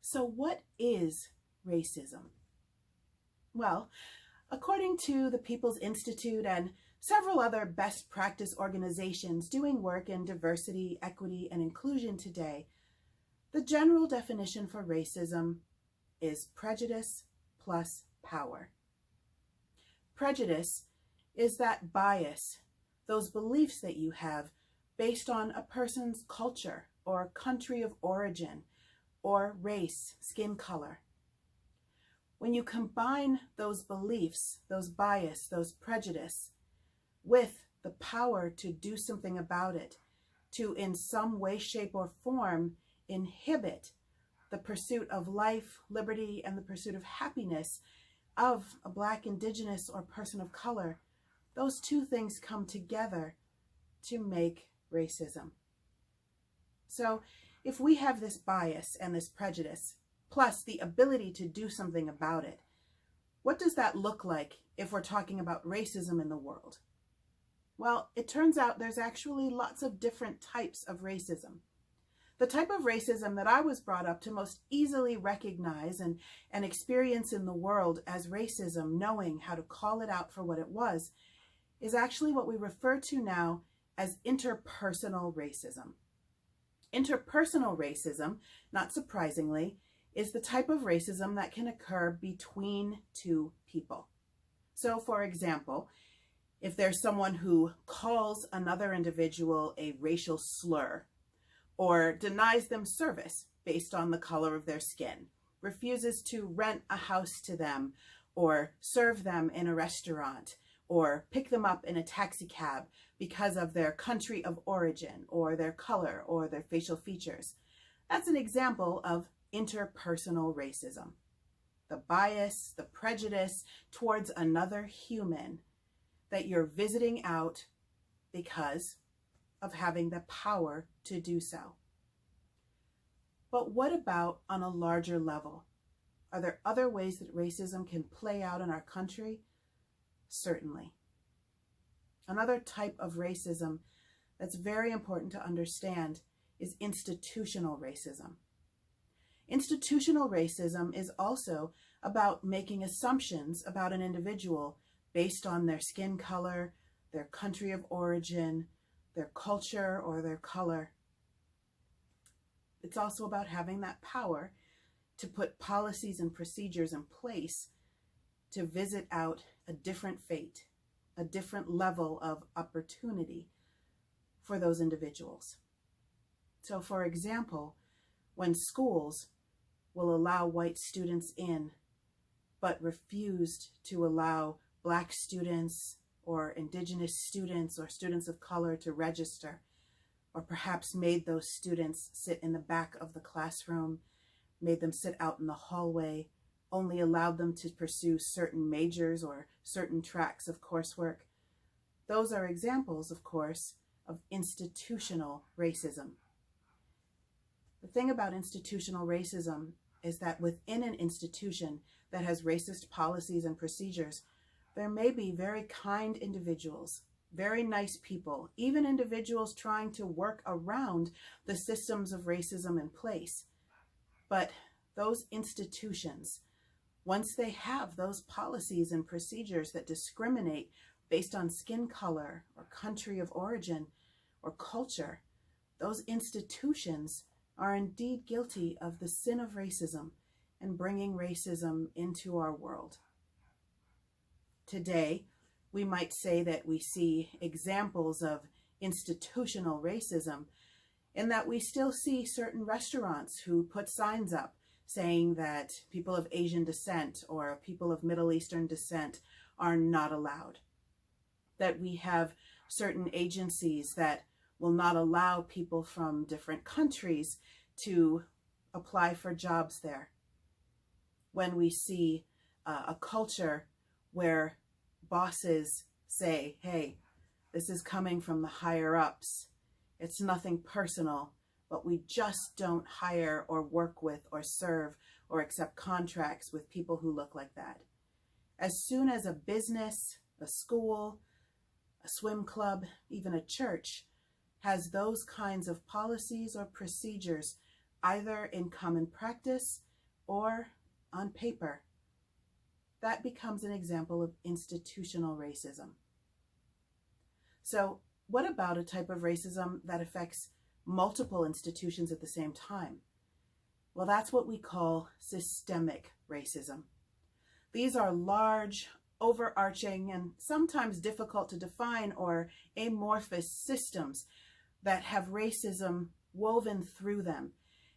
So what is racism? Well, according to the People's Institute and several other best practice organizations doing work in diversity, equity, and inclusion today, the general definition for racism is prejudice plus power. Prejudice is that bias, those beliefs that you have based on a person's culture or country of origin or race, skin color. When you combine those beliefs, those bias, those prejudice with the power to do something about it, to in some way, shape, or form inhibit the pursuit of life, liberty, and the pursuit of happiness of a Black, Indigenous, or person of color, those two things come together to make racism. So if we have this bias and this prejudice, plus the ability to do something about it, what does that look like if we're talking about racism in the world? Well, it turns out there's actually lots of different types of racism. The type of racism that I was brought up to most easily recognize and experience in the world as racism, knowing how to call it out for what it was, is actually what we refer to now as interpersonal racism. Interpersonal racism, not surprisingly, is the type of racism that can occur between two people. So, for example, if there's someone who calls another individual a racial slur, or denies them service based on the color of their skin, refuses to rent a house to them, or serve them in a restaurant, or pick them up in a taxi cab because of their country of origin, or their color, or their facial features. That's an example of interpersonal racism. The bias, the prejudice towards another human that you're visiting out because of having the power to do so. But what about on a larger level? Are there other ways that racism can play out in our country? Certainly. Another type of racism that's very important to understand is institutional racism. Institutional racism is also about making assumptions about an individual based on their skin color, their country of origin, their culture, or their color. It's also about having that power to put policies and procedures in place to visit out a different fate, a different level of opportunity for those individuals. So, for example, when schools will allow white students in, but refused to allow Black students or Indigenous students or students of color to register, or perhaps made those students sit in the back of the classroom, made them sit out in the hallway, only allowed them to pursue certain majors or certain tracks of coursework. Those are examples, of course, of institutional racism. The thing about institutional racism is that within an institution that has racist policies and procedures, there may be very kind individuals, very nice people, even individuals trying to work around the systems of racism in place. But those institutions, once they have those policies and procedures that discriminate based on skin color or country of origin or culture, those institutions are indeed guilty of the sin of racism and bringing racism into our world. Today, we might say that we see examples of institutional racism in that we still see certain restaurants who put signs up saying that people of Asian descent or people of Middle Eastern descent are not allowed. That we have certain agencies that will not allow people from different countries to apply for jobs there. When we see a culture where bosses say, hey, this is coming from the higher ups. It's nothing personal, but we just don't hire or work with or serve or accept contracts with people who look like that. As soon as a business, a school, a swim club, even a church has those kinds of policies or procedures either in common practice, or on paper, that becomes an example of institutional racism. So what about a type of racism that affects multiple institutions at the same time? Well, that's what we call systemic racism. These are large, overarching, and sometimes difficult to define or amorphous systems that have racism woven through them.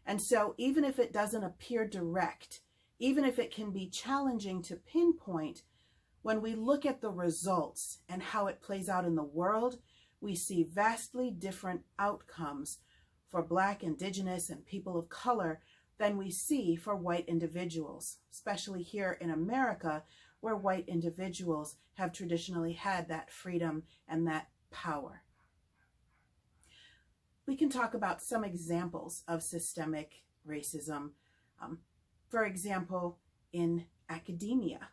And so even if it doesn't appear direct, even if it can be challenging to pinpoint, when we look at the results and how it plays out in the world, we see vastly different outcomes for Black, Indigenous, and people of color than we see for white individuals, especially here in America, where white individuals have traditionally had that freedom and that power. We can talk about some examples of systemic racism. For example, in academia,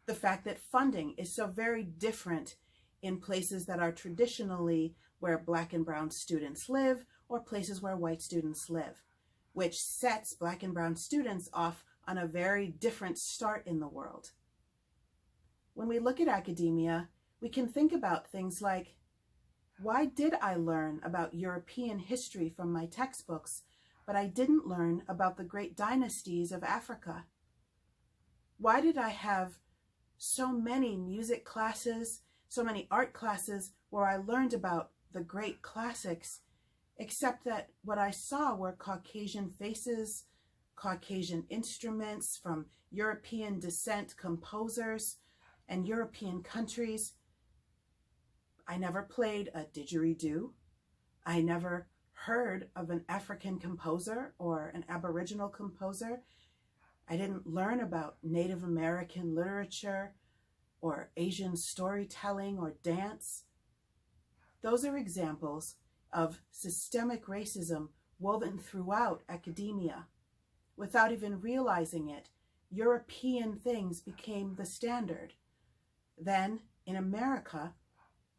the fact that funding is so very different in places that are traditionally where Black and brown students live or places where white students live, which sets Black and brown students off on a very different start in the world. When we look at academia, we can think about things like, why did I learn about European history from my textbooks, but I didn't learn about the great dynasties of Africa? Why did I have so many music classes, so many art classes where I learned about the great classics, except that what I saw were Caucasian faces, Caucasian instruments from European descent composers and European countries? I never played a didgeridoo. I never heard of an African composer or an Aboriginal composer. I didn't learn about Native American literature or Asian storytelling or dance. Those are examples of systemic racism woven throughout academia. Without even realizing it, European things became the standard. Then, in America,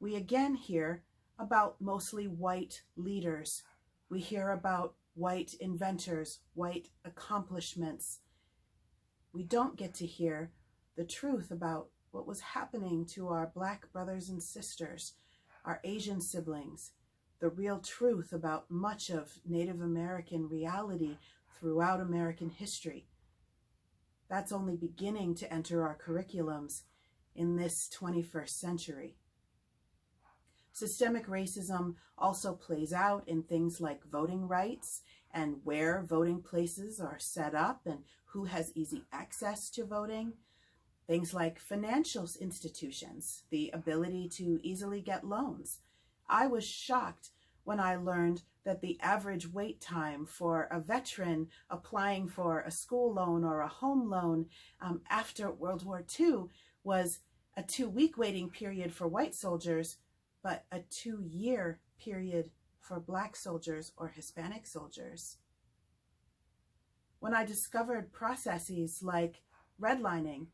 we again hear about mostly white leaders. We hear about white inventors, white accomplishments. We don't get to hear the truth about what was happening to our Black brothers and sisters, our Asian siblings, the real truth about much of Native American reality throughout American history. That's only beginning to enter our curriculums in this 21st century. Systemic racism also plays out in things like voting rights and where voting places are set up and who has easy access to voting. Things like financial institutions, the ability to easily get loans. I was shocked when I learned that the average wait time for a veteran applying for a school loan or a home loan after World War II was a 2-week waiting period for white soldiers, but a 2-year period for Black soldiers or Hispanic soldiers. When I discovered processes like redlining,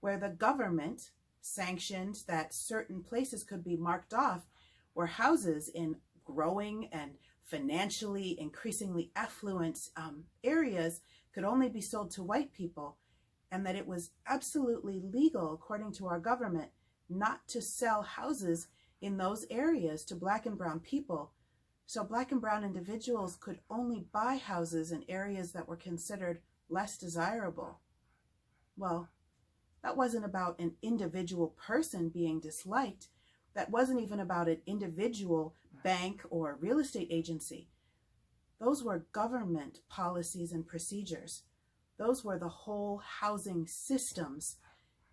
where the government sanctioned that certain places could be marked off where houses in growing and financially increasingly affluent areas could only be sold to white people, and that it was absolutely legal, according to our government, not to sell houses in those areas to Black and brown people. So Black and brown individuals could only buy houses in areas that were considered less desirable. Well, that wasn't about an individual person being disliked. That wasn't even about an individual bank or real estate agency. Those were government policies and procedures. Those were the whole housing systems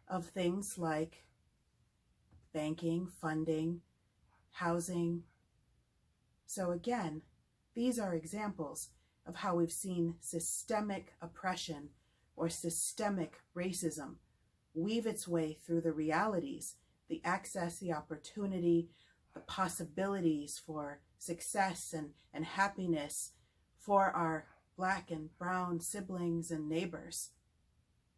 of things like banking, funding, housing. So again, these are examples of how we've seen systemic oppression or systemic racism weave its way through the realities, the access, the opportunity, the possibilities for success and happiness for our Black and brown siblings and neighbors.